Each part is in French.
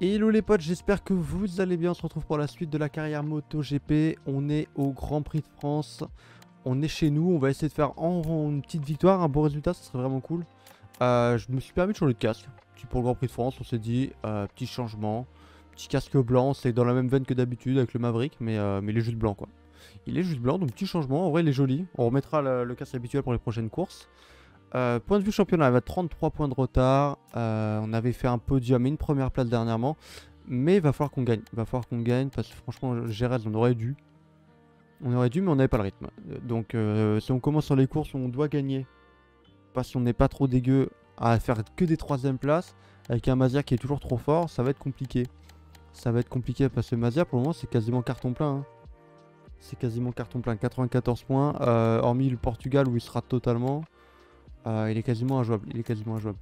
Hello les potes, j'espère que vous allez bien. On se retrouve pour la suite de la carrière MotoGP. On est au Grand Prix de France. On est chez nous. On va essayer de faire une petite victoire, un bon résultat, ça serait vraiment cool. Je me suis permis de changer de casque. Petit pour le Grand Prix de France, on s'est dit, petit changement. Petit casque blanc, c'est dans la même veine que d'habitude avec le Maverick, mais il est juste blanc quoi. Il est juste blanc, donc petit changement. En vrai, il est joli. On remettra le casque habituel pour les prochaines courses. Point de vue championnat, elle va 33 points de retard. On avait fait un podium et une première place dernièrement. Mais il va falloir qu'on gagne. Il va falloir qu'on gagne parce que franchement, Jerez, on aurait dû. On aurait dû, mais on n'avait pas le rythme. Donc, si on commence sur les courses, on doit gagner. Parce qu'on n'est pas trop dégueu à faire que des 3ème places. Avec un Mazia qui est toujours trop fort, ça va être compliqué. Ça va être compliqué parce que Mazia, pour le moment, c'est quasiment carton plein. Hein. C'est quasiment carton plein. 94 points. Hormis le Portugal où il sera totalement. Il est quasiment injouable. Il est quasiment injouable.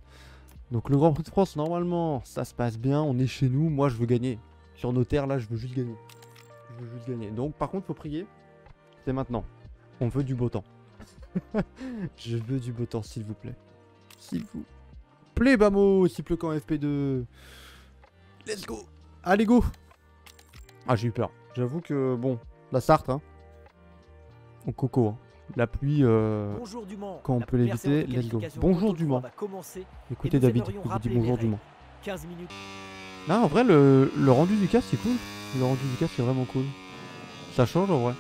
Donc le Grand Prix de France, normalement, ça se passe bien. On est chez nous. Moi, je veux gagner. Sur nos terres, là, je veux juste gagner. Je veux juste gagner. Donc, par contre, faut prier. C'est maintenant. On veut du beau temps. Je veux du beau temps, s'il vous plaît. S'il vous plaît, Bamo. S'il pleut qu'en FP2. Let's go. Allez, go. Ah, j'ai eu peur. J'avoue que, bon, la Sarthe, hein. Au coco, hein. La pluie, quand on peut l'éviter, let's go. Bonjour du Mans. Écoutez David, il vous dit bonjour du Mans. 15 minutes. Non, en vrai, le rendu du casque, c'est cool. Le rendu du casque, c'est vraiment cool. Ça change en vrai.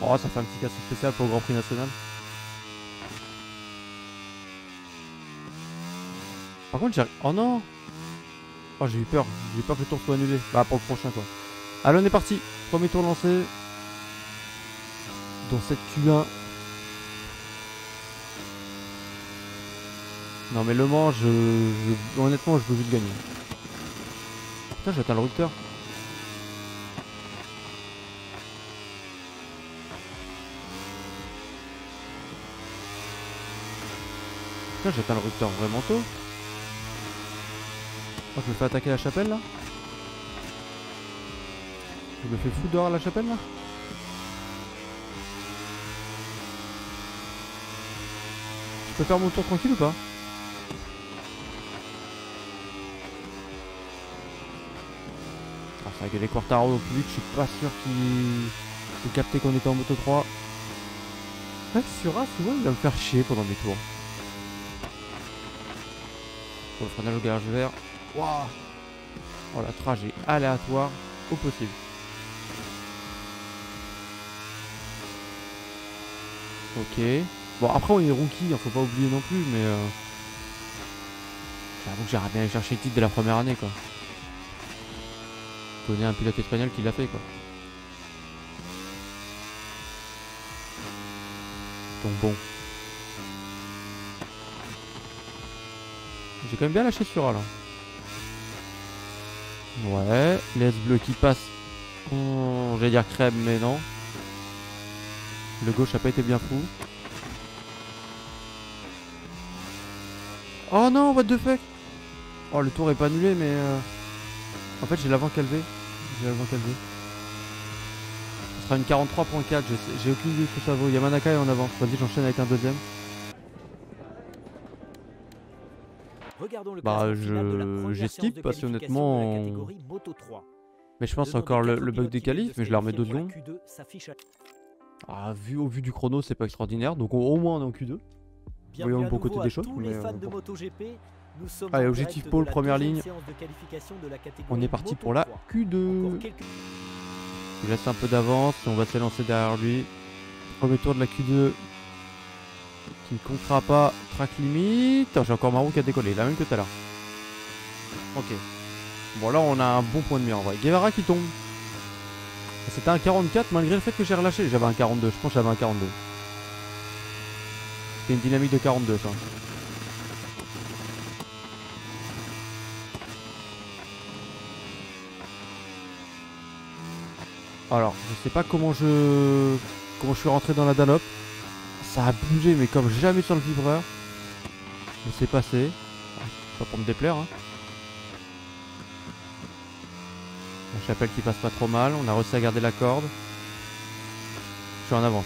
Oh, ça fait un petit casque spécial pour le Grand Prix National. Par contre, j'ai... Oh non. Oh, j'ai eu peur. J'ai peur que le tour soit annulé. Bah, pour le prochain, quoi. Allez, on est parti. Premier tour lancé. Dans cette Q1. Non mais Le Mans, honnêtement, je veux juste gagner. Putain, j'atteins le rupteur. Putain, j'atteins le rupteur vraiment tôt. Oh, je me fais attaquer la chapelle là. Je me fais foutre dehors à la chapelle là. Je peux faire mon tour tranquille ou pas? Ah, c'est vrai que les Quartaro au plus vite, je suis pas sûr qu'il ait capté qu'on était en moto 3. Mec, Sura, souvent il va me faire chier pendant mes tours. Pour le freinage au garage vert. Waouh! Oh, la trajet aléatoire au possible. Ok. Bon, après, on est rookie, hein, faut pas oublier non plus, mais j'avoue que j'aimerais bien aller chercher le titre de la première année, quoi. Je connais un pilote espagnol qui l'a fait, quoi. Donc bon. J'ai quand même bien lâché sur A, là. Ouais, les bleu qui passe. J'allais dire crème, mais non. Le gauche a pas été bien fou. Oh non, what the fuck. Oh, le tour est pas annulé, mais en fait, j'ai l'avant calvé. J'ai l'avant calvé. Ce sera une 43.4, j'ai aucune idée de ce que ça vaut. Yamanaka est en avance. Vas-y, j'enchaîne avec un deuxième. Bah, j'esquive parce que honnêtement. Mais je pense c'est encore le bug des qualifs, mais je la remets 2 secondes. Ah, au vu du chrono, c'est pas extraordinaire. Donc au moins on est en Q2. Voyons le bon côté des choses. Mais, bon. Allez, objectif pole, première ligne. On est parti pour la Q2. Il laisse un peu d'avance. On va s'élancer derrière lui. Premier tour de la Q2. Qui ne comptera pas. Track limite. J'ai encore ma roue qui a décollé. La même que tout à l'heure. Ok. Bon, là, on a un bon point de mire en vrai. Guevara qui tombe. C'était un 44 malgré le fait que j'ai relâché. J'avais un 42. Je pense que j'avais un 42. C'était une dynamique de 42, ça. Alors, je sais pas comment je suis rentré dans la Dunlop. Ça a bougé, mais comme jamais sur le vibreur. Mais c'est passé. Pas pour me déplaire. Hein. La chapelle qui passe pas trop mal. On a réussi à garder la corde. Je suis en avance.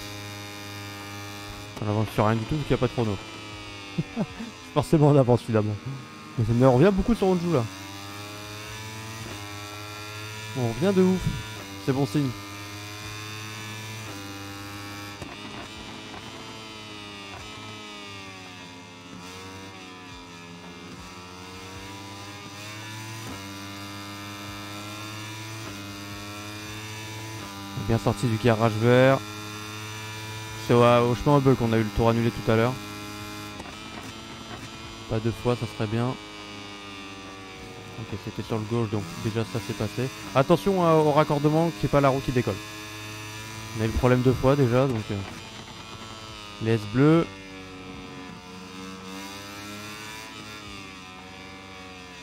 Je suis en avance sur rien du tout vu qu'il n'y a pas de chrono. Forcément en avance, finalement. Mais on revient beaucoup sur Honju là. On revient de ouf. C'est bon signe. Bien sorti du garage vert. C'est au chemin au bug qu'on a eu le tour annulé tout à l'heure. Pas deux fois, ça serait bien. Ok, c'était sur le gauche, donc déjà ça s'est passé. Attention au raccordement, qui est pas la roue qui décolle. On a eu le problème deux fois déjà, donc les S bleus.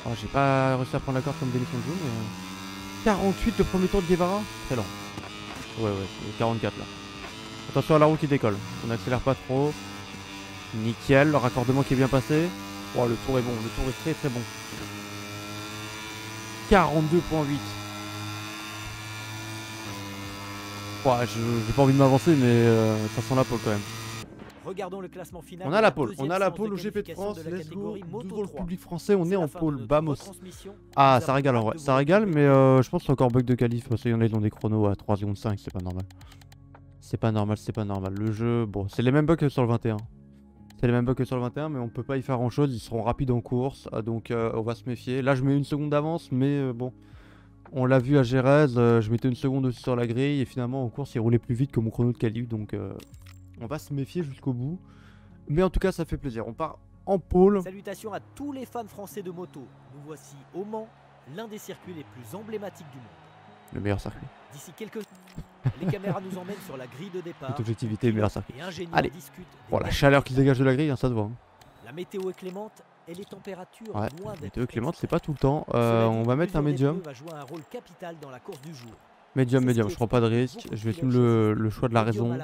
Oh, j'ai pas réussi à prendre la corde comme Denison Joe, mais 48 le premier tour de Guevara, très lent. Ouais, c'est 44 là. Attention à la roue qui décolle. On n'accélère pas trop. Nickel, le raccordement qui est bien passé. Oh, le tour est bon, le tour est très très bon. 42.8. Oh, j'ai pas envie de m'avancer, mais ça sent la pole quand même. Regardons le classement final. On a la pole au GP de France. Let's go. Dans le public français, on est en pole. Vamos. Ah, ça régale en vrai. Ça régale, mais je pense que c'est encore bug de qualif. Parce qu'il y en a qui ont des chronos à 3 secondes 5. C'est pas normal. C'est pas normal, c'est pas normal. Le jeu, bon, c'est les mêmes bugs que sur le 21. C'est les mêmes bugs que sur le 21, mais on peut pas y faire grand chose. Ils seront rapides en course. Donc on va se méfier. Là, je mets une seconde d'avance, mais bon. On l'a vu à Jerez. Je mettais une seconde aussi sur la grille. Et finalement, en course, il roulait plus vite que mon chrono de qualif. Donc. On va se méfier jusqu'au bout. Mais en tout cas, ça fait plaisir. On part en pôle. Salutations à tous les fans français de moto. Nous voici au Mans, l'un des circuits les plus emblématiques du monde. Le meilleur circuit. D'ici quelques... les caméras nous emmènent sur la grille de départ. Toute objectivité, le meilleur circuit. Allez. Bon, la chaleur qui se dégage de la grille, hein, ça se voit. Hein. La météo est clémente et les températures ouais, loin d'être météo clémente, c'est pas tout le temps. On va mettre un médium. Va jouer un rôle capital dans la course du jour. Médium, je prends pas de risque. Je vais suivre le choix de la raison.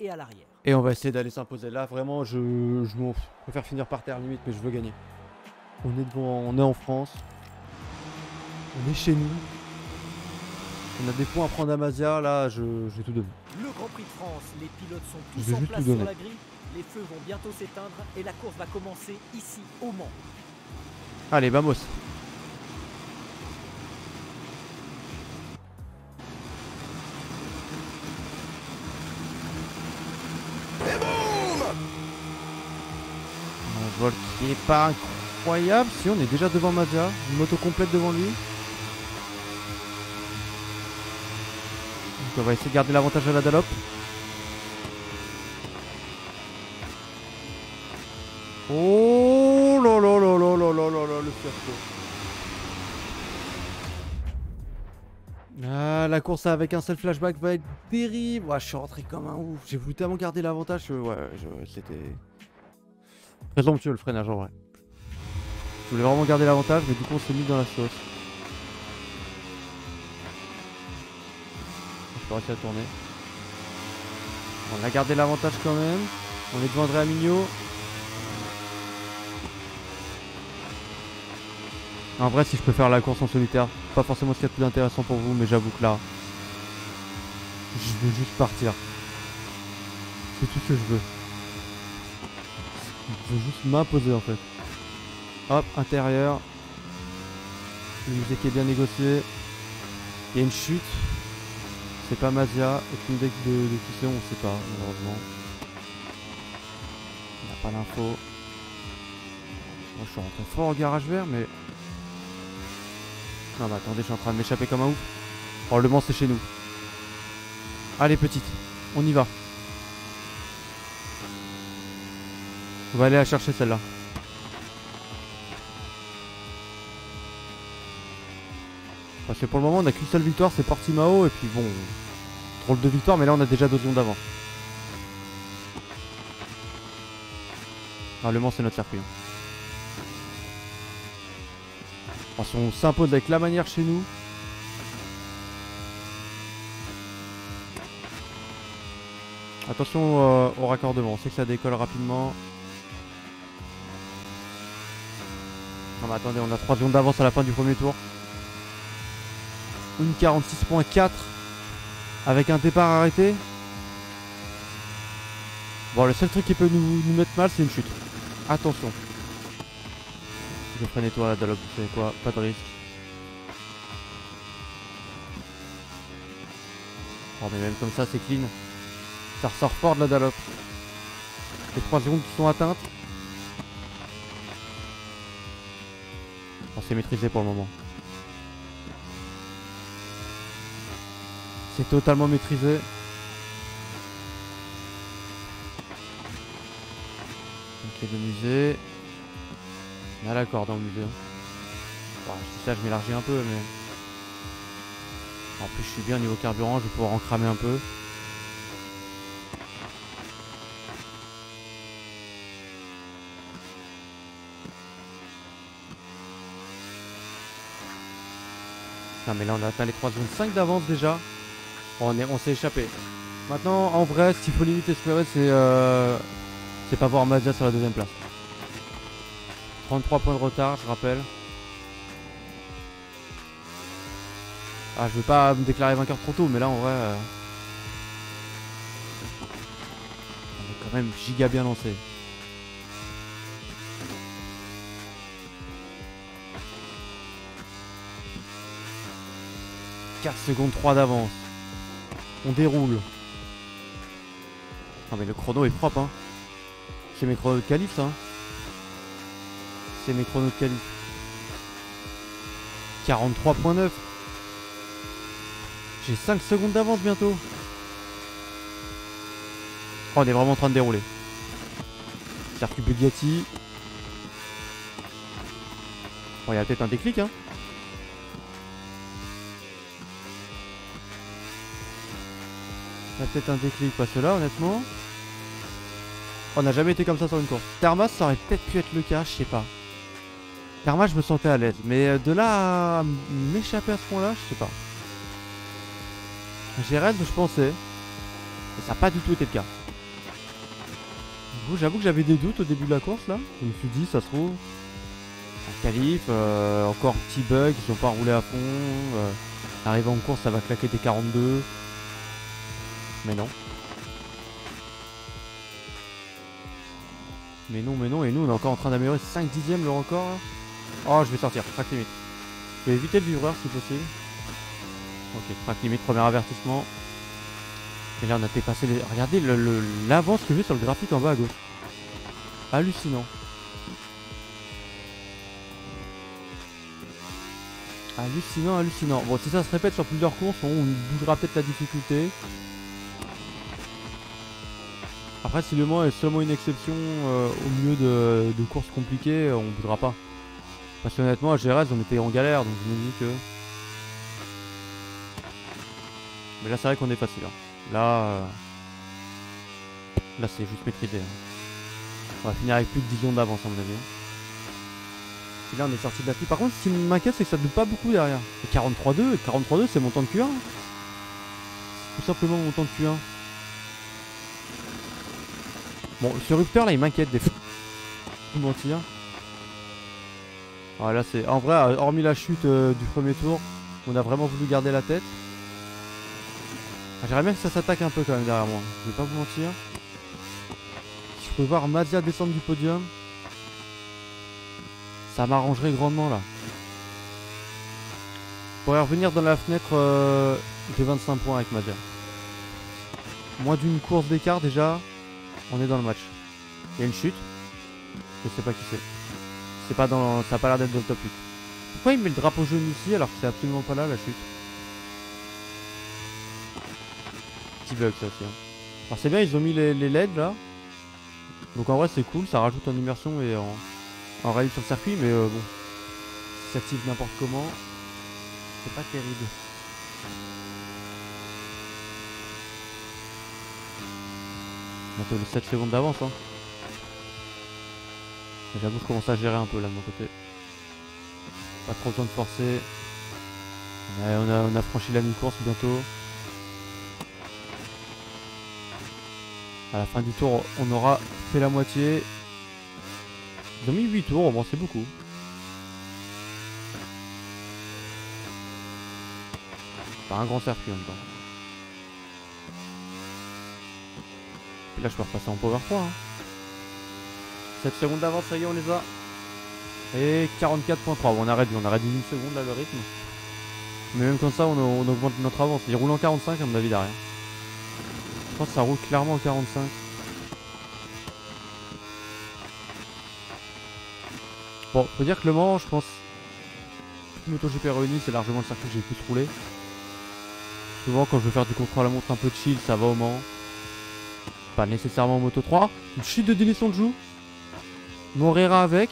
Et à l'arrière. Et on va essayer d'aller s'imposer. Là, vraiment, je préfère finir par terre limite, mais je veux gagner. On est devant, on est en France. On est chez nous. On a des points à prendre à Mazia. Là, je vais tout donner. Le Grand Prix de France, les pilotes sont tous en place sur la grille. Les feux vont bientôt s'éteindre et la course va commencer ici, au Mans. Allez, vamos. Vol qui est pas incroyable. Si on est déjà devant Mazia, une moto complète devant lui. Donc on va essayer de garder l'avantage à la Dallop. Oh là là là là là là là là, le fiasco. Ah, la course avec un seul flashback va être terrible. Ouais, je suis rentré comme un ouf. J'ai voulu tellement garder l'avantage. C'était présomptueux le freinage en vrai. Je voulais vraiment garder l'avantage, mais du coup on s'est mis dans la sauce. Je peux réussir à tourner. On a gardé l'avantage quand même. On est devant Andrea Mignot. En vrai, si je peux faire la course en solitaire, pas forcément ce qu'il y a de plus intéressant pour vous, mais j'avoue que là, je veux juste partir. C'est tout ce que je veux. Je veux juste m'imposer en fait. Hop, intérieur. Le musique est bien négocié. Il y a une chute. C'est pas Mazia. Aucune idée de qui c'est, on sait pas, malheureusement. On n'a pas l'info. Moi je suis rentré fort au garage vert, mais. Non, mais attendez, je suis en train de m'échapper comme un ouf. Oh, le Mans, c'est chez nous. Allez, petite, on y va. On va aller la chercher celle-là. Parce que pour le moment, on n'a qu'une seule victoire, c'est Portimao. Et puis bon, drôle de victoire, mais là, on a déjà 2 secondes d'avance. Ah, le Mans, c'est notre circuit. Parce qu'on s'impose avec la manière chez nous. Attention au raccordement, on sait que ça décolle rapidement. Non mais attendez, on a 3 secondes d'avance à la fin du premier tour. Une 46.4 avec un départ arrêté. Bon, le seul truc qui peut nous mettre mal, c'est une chute. Attention. Je freine toi la Dallop, vous savez quoi, pas de risque. Oh mais même comme ça c'est clean. Ça ressort fort de la Dallop. Les 3 secondes qui sont atteintes. Oh, c'est maîtrisé pour le moment. C'est totalement maîtrisé. Ok, le musée. On a la corde dans le musée. Bon, je dis ça, je m'élargis un peu, mais... En plus, je suis bien niveau carburant, je vais pouvoir en cramer un peu. Non mais là on a atteint les 3 secondes 5 d'avance déjà. On s'est échappé. Maintenant en vrai ce qu'il faut limite espérer c'est pas voir Mazda sur la deuxième place. 33 points de retard je rappelle. Ah je veux pas me déclarer vainqueur trop tôt mais là en vrai on est quand même giga bien lancé. « 4 secondes 3 d'avance. On déroule. Non mais le chrono est propre hein. C'est mes chronos de qualif ça hein. C'est mes chronos de qualif. 43.9. J'ai 5 secondes d'avance bientôt. Oh on est vraiment en train de dérouler. Circuit Bugatti. Bon il y a peut-être un déclic hein. Il y a peut-être un déclic, parce que là, honnêtement... On n'a jamais été comme ça sur une course. Termas, ça aurait peut-être pu être le cas, je sais pas. Termas, je me sentais à l'aise. Mais de là à m'échapper à ce point-là, je sais pas. Gérald, je pensais. Et ça n'a pas du tout été le cas. J'avoue que j'avais des doutes au début de la course, là. Je me suis dit, ça se trouve... En qualif, encore petit bug, ils sont pas roulé à fond. Arrivé en course, ça va claquer des 42. Mais non. Mais non, et nous on est encore en train d'améliorer 5 dixièmes le record là. Oh je vais sortir, track limite. Je vais éviter le vivreur si possible. Ok, track limite, premier avertissement. Et là on a dépassé les... Regardez l'avance que j'ai sur le graphique en bas à gauche. Hallucinant. Hallucinant. Bon si ça se répète sur plusieurs courses, on bougera peut-être la difficulté. Après si le Mans est seulement une exception au milieu de courses compliquées, on ne bougera pas. Parce que honnêtement à Jerez on était en galère donc je me dis que... Mais là c'est vrai qu'on est facile. Hein. Là c'est juste maîtrisé. Hein. On va finir avec plus de 10 secondes d'avance à mon avis. Et là on est sorti de la pluie. Par contre ce qui m'inquiète c'est que ça ne double pas beaucoup derrière. Et 43.2 c'est mon temps de Q1. Tout simplement mon temps de Q1. Bon, ce rupteur là il m'inquiète des fois. Vous mentir. Voilà, c'est. En vrai, hormis la chute du premier tour, on a vraiment voulu garder la tête. Ah, j'aimerais bien que ça s'attaque un peu quand même derrière moi. Je vais pas vous mentir. Si je peux voir Mazda descendre du podium, ça m'arrangerait grandement là. Je pourrais revenir dans la fenêtre de 25 points avec Mazda. Moins d'une course d'écart déjà. On est dans le match. Il y a une chute. Je sais pas qui c'est. C'est pas dans. Ça a pas l'air d'être dans le top 8. Pourquoi il met le drapeau jaune ici alors que c'est absolument pas là la chute? Petit bug ça aussi. Hein. Alors c'est bien, ils ont mis les LED là. Donc en vrai c'est cool, ça rajoute en immersion et en rallye sur le circuit, mais bon. Si ça s'active n'importe comment, c'est pas terrible. Bientôt les 7 secondes d'avance hein. J'avoue que je commence à gérer un peu là de mon côté. Pas trop le temps de forcer. On a franchi la mi-course bientôt. À la fin du tour on aura fait la moitié. Ils ont mis 8 tours, bon c'est beaucoup. Pas un grand circuit en même temps. Et là je peux repasser en Power 3 hein. 7 secondes d'avance, ça y est on les a. Et 44.3, bon, on a réduit une seconde là le rythme. Mais même comme ça on augmente notre avance. Il roule en 45 à mon avis derrière. pense que ça roule clairement en 45. Bon, faut dire que Le Mans, je pense, MotoGP réunis, c'est largement le circuit que j'ai le plus roulé. Souvent, quand je veux faire du contrôle à la montre un peu chill, ça va au Mans. Pas nécessairement en Moto 3. Une chute de Denis Sonjou. Morera avec.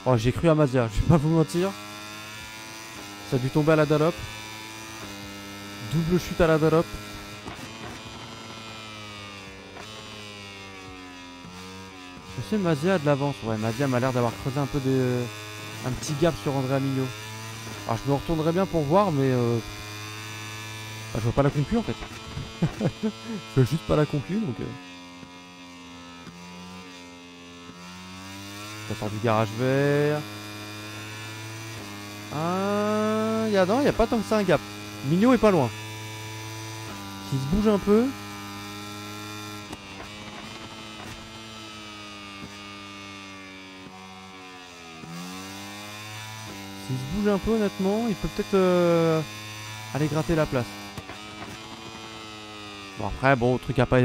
Oh, j'ai cru à Mazia, je vais pas vous mentir. Ça a dû tomber à la Dallop. Double chute à la Dallop. Je sais, Mazia a de l'avance. Ouais, Mazia m'a l'air d'avoir creusé un peu un petit gap sur Andrea Mignot. Alors je me retournerai bien pour voir, mais bah, je vois pas la conclue en fait. Je vois juste pas la conclue, donc ça sort du garage vert. Ah, non, y a pas tant que ça un gap. Mignot est pas loin. S'il se bouge un peu. S'il se bouge un peu honnêtement, il peut peut-être aller gratter la place. Bon après, bon, truc à pas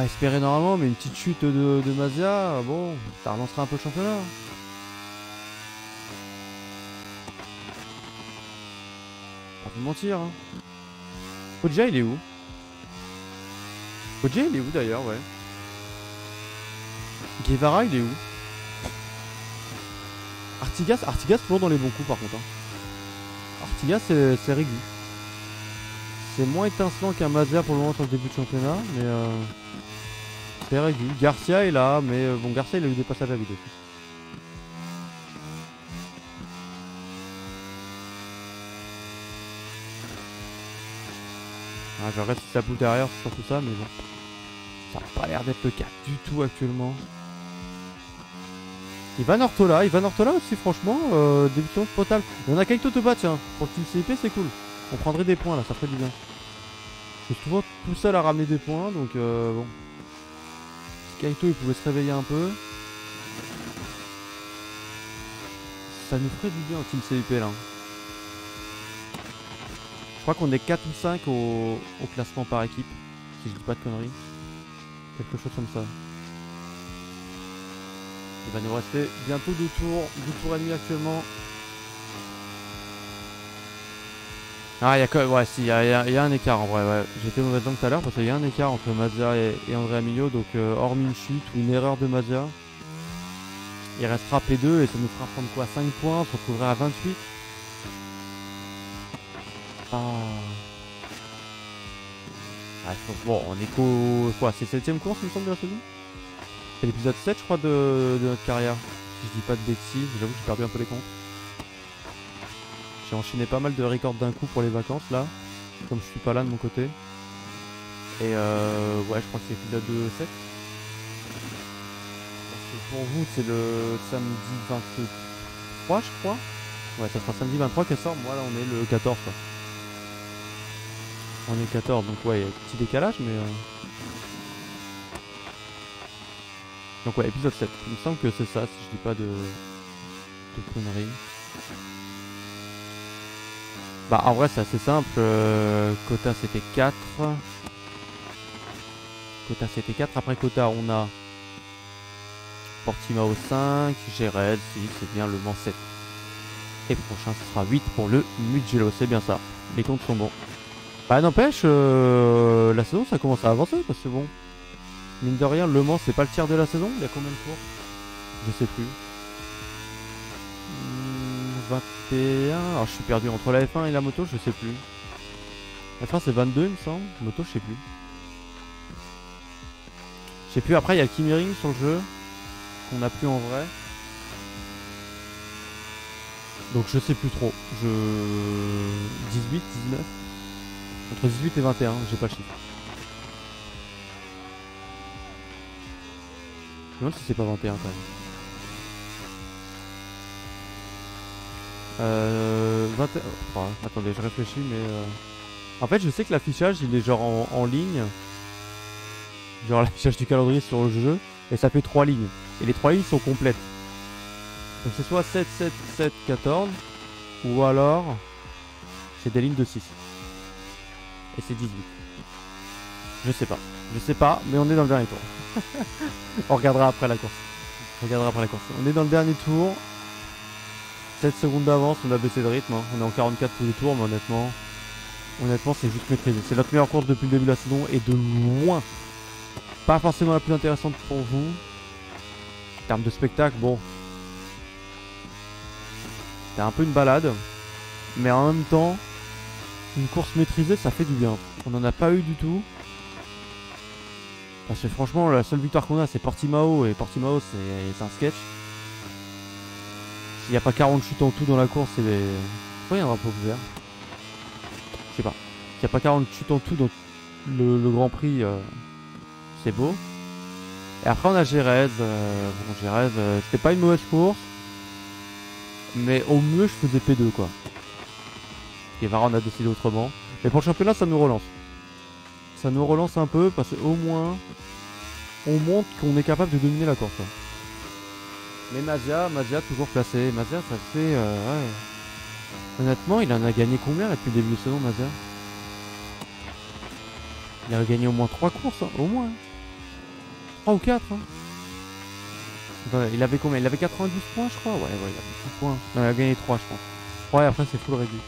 espérer normalement, mais une petite chute de Mazia, bon, ça relancera un peu le championnat. Pas vous mentir, hein. Foggia, il est où? Foggia, il est où d'ailleurs, ouais. Guevara, il est où? Artigas toujours dans les bons coups par contre, hein. Artigas, c'est régulier. C'est moins étincelant qu'un Mazia pour le moment sur le début de championnat, mais c'est régulier. Garcia est là, mais bon, Garcia il a eu des passages à vide aussi. Ah, je regarde si ça pousse derrière, c'est surtout ça, mais bon. Ça n'a pas l'air d'être le cas du tout actuellement. Ivan Ortola aussi, franchement, débutant potable. Et on a Kaito Toba, tiens, pour le team CIP, c'est cool. On prendrait des points là, ça ferait du bien. Je suis souvent tout seul à ramener des points, donc bon. Si Kaito il pouvait se réveiller un peu, ça nous ferait du bien au team CIP là. Je crois qu'on est 4 ou 5 au classement par équipe, si je dis pas de conneries. Quelque chose comme ça. Il va nous rester bientôt 2 tours et demi actuellement. Ah, il y a quand même, ouais, si, il y a un écart en vrai, ouais. J'étais mauvais temps tout à l'heure parce qu'il y a un écart entre Mazia et Andrea Mignot, donc hormis une chute ou une erreur de Mazia, il restera P2 et ça nous fera prendre quoi, 5 points, on se retrouverait à 28. Ah. Ah, bon, on est quoi, c'est 7ème course il me semble de la saison. C'est l'épisode 7 je crois de notre carrière. Si je dis pas de bêtises, j'avoue que j'ai perdu un peu les comptes. J'ai enchaîné pas mal de records d'un coup pour les vacances là, comme je suis pas là de mon côté. Et ouais, je crois que c'est l'épisode 7. Parce que pour vous c'est le samedi 23 je crois. Ouais, ça sera samedi 23 qu'elle sort, moi là on est le 14 quoi. On est 14 donc ouais, il y a un petit décalage mais donc ouais, épisode 7. Il me semble que c'est ça, si je dis pas de conneries. Bah en vrai c'est assez simple, Kota c'était 4. Kota c'était 4, après Kota on a Portimao 5, Jerez 6, c'est bien, Le Mans 7. Et le prochain ce sera 8 pour le Mugello, c'est bien ça, les comptes sont bons. Bah n'empêche, la saison ça commence à avancer parce que bon, mine de rien Le Mans c'est pas le tiers de la saison, il y a combien de tours? Je sais plus. 21, alors je suis perdu entre la F1 et la moto, je sais plus. La F1 c'est 22 il me semble, moto je sais plus. Je sais plus, après il y a le Kimi-Ring sur le jeu, qu'on n'a plus en vrai. Donc je sais plus trop, 18, 19, entre 18 et 21, j'ai pas le chiffre. Je me demande si c'est pas 21 quand même. 21... Oh, attendez, je réfléchis, mais... En fait, je sais que l'affichage, il est genre en ligne. Genre l'affichage du calendrier sur le jeu. Et ça fait 3 lignes. Et les 3 lignes sont complètes. Donc c'est soit 7, 7, 7, 14. Ou alors... c'est des lignes de 6. Et c'est 18. Je sais pas. Je sais pas, mais on est dans le dernier tour. On regardera après la course. On regardera après la course. On est dans le dernier tour. 7 secondes d'avance, on a baissé de rythme. Hein. On est en 44 tous les tours, mais honnêtement, c'est juste maîtrisé. C'est notre meilleure course depuis le début de la saison et de loin. Pas forcément la plus intéressante pour vous. En termes de spectacle, bon. C'est un peu une balade. Mais en même temps, une course maîtrisée, ça fait du bien. On n'en a pas eu du tout. Parce que franchement, la seule victoire qu'on a, c'est Portimao. Et Portimao, c'est un sketch. S'il n'y a pas 40 chutes en tout dans la course, c'est des... Pourquoi il y a un drapeau vert? Je sais pas. S'il n'y a pas 40 chutes en tout dans le Grand Prix, c'est beau. Et après, on a Jerez. Bon, Jerez, c'était pas une mauvaise course. Mais au mieux, je faisais P2, quoi. Et Varane a décidé autrement. Mais pour le championnat, ça nous relance. Ça nous relance un peu parce qu'au moins, on montre qu'on est capable de dominer la course. Hein. Mais Mazia toujours placé. Mazia, ça fait... ouais. Honnêtement, il en a gagné combien là, depuis le début de saison, Mazia? Il a gagné au moins 3 courses, hein, au moins. 3 ou 4. Hein. Enfin, il avait combien? Il avait 92 points, je crois. Ouais, il avait 6 points. Non, il a gagné 3, je pense. Ouais, après, c'est full réduit.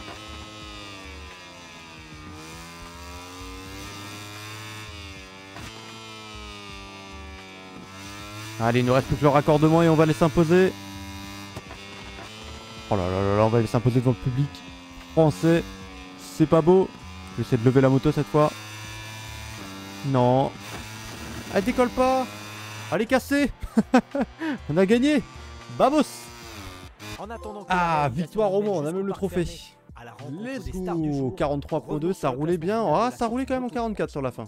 Allez, il nous reste plus que le raccordement et on va les s'imposer. Oh là là là là, on va les s'imposer devant le public français. C'est pas beau. Je vais essayer de lever la moto cette fois. Non. Elle décolle pas. Elle est cassée. On a gagné. Vamos. Ah, victoire au Mans, on a même le trophée. Let's go. 43.2, ça roulait bien. Ah, ça roulait quand même en 44 sur la fin.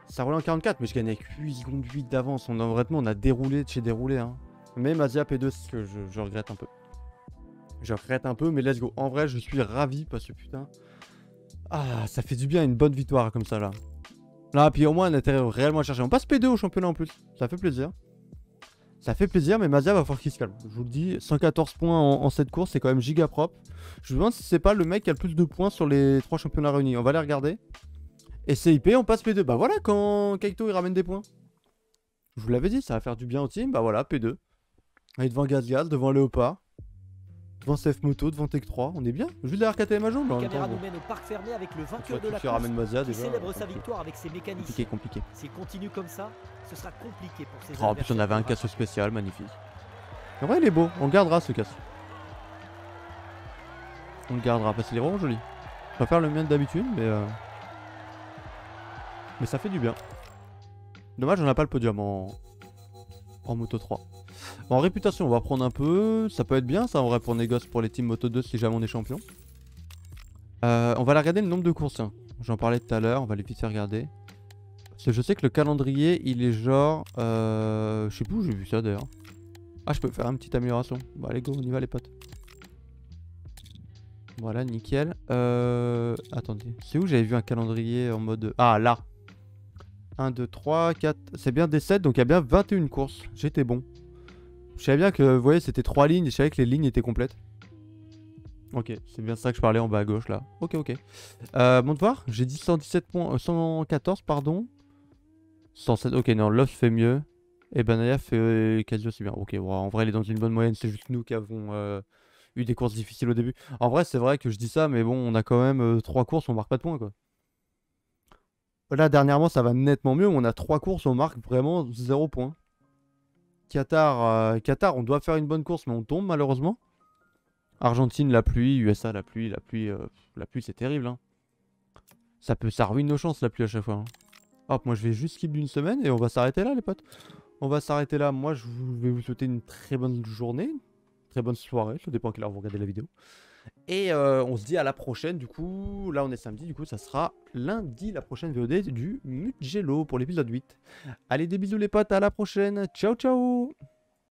Ça roulait en 44, mais je gagnais avec 8 secondes 8 d'avance. Honnêtement, on a déroulé de chez déroulé. Hein. Mais Mazia P2, c'est ce que je regrette un peu. Je regrette un peu, mais let's go. En vrai, je suis ravi parce que putain. Ah, ça fait du bien une bonne victoire comme ça là. Là, puis au moins, on a intérêt réellement à chercher. On passe P2 au championnat en plus. Ça fait plaisir. Ça fait plaisir, mais Mazia va falloir qu'il se calme. Je vous le dis, 114 points en cette course, c'est quand même giga propre. Je me demande si c'est pas le mec qui a le plus de points sur les 3 championnats réunis. On va les regarder. Et CIP, on passe P2. Bah voilà, quand Kaito il ramène des points. Je vous l'avais dit, ça va faire du bien au team. Bah voilà, P2. On est devant Gazgaz, devant Léopard, devant CF Moto, devant Tech 3. On est bien. Juste derrière KTM à jaune. La caméra nous mène au parc fermé avec le vainqueur de la course ramène Mazia, qui déjà, célèbre sa victoire avec ses mécaniciens. Compliqué. S'il continue comme ça, ce sera compliqué pour ses adversaires. En plus, on avait un casque spécial, magnifique. En vrai, il est beau. On le gardera ce casque. On le gardera parce qu'il est vraiment joli. Je préfère le mien d'habitude, mais ça fait du bien. Dommage, on n'a pas le podium en Moto 3. En réputation, on va prendre un peu. Ça peut être bien, ça, en vrai, pour négoce pour les teams Moto 2 si jamais on est champion. On va regarder le nombre de courses. Hein. J'en parlais tout à l'heure, on va les vite faire regarder. Parce que je sais que le calendrier, il est genre... je sais plus où j'ai vu ça d'ailleurs. Ah, je peux faire une petite amélioration. Bon, allez, go, on y va les potes. Voilà, nickel. Attendez, c'est où j'avais vu un calendrier en mode... Ah, là. 1, 2, 3, 4... C'est bien des 7, donc il y a bien 21 courses. J'étais bon. Je savais bien que, vous voyez, c'était 3 lignes. Et je savais que les lignes étaient complètes. Ok, c'est bien ça que je parlais en bas à gauche, là. Ok. Bon de voir, j'ai dit 117 points... 114, pardon. 107, ok, non, Love fait mieux. Et Banaya fait quasi aussi bien. Ok, bon, en vrai, il est dans une bonne moyenne. C'est juste nous qui avons eu des courses difficiles au début. En vrai, c'est vrai que je dis ça, mais bon, on a quand même 3 courses, on marque pas de points, quoi. Là, dernièrement, ça va nettement mieux. On a 3 courses, on marque vraiment 0 points. Qatar, on doit faire une bonne course, mais on tombe malheureusement. Argentine, la pluie. USA, la pluie, c'est terrible. Hein. Ça ruine nos chances, la pluie à chaque fois. Hein. Hop, moi je vais juste skip d'une semaine et on va s'arrêter là, les potes. On va s'arrêter là. Moi, je vais vous souhaiter une très bonne journée, une très bonne soirée. Ça dépend à quelle heure vous regardez la vidéo. Et on se dit à la prochaine. Du coup, là on est samedi. Du coup, ça sera lundi la prochaine VOD du Mugello pour l'épisode 8. Allez, des bisous les potes. À la prochaine. Ciao, ciao.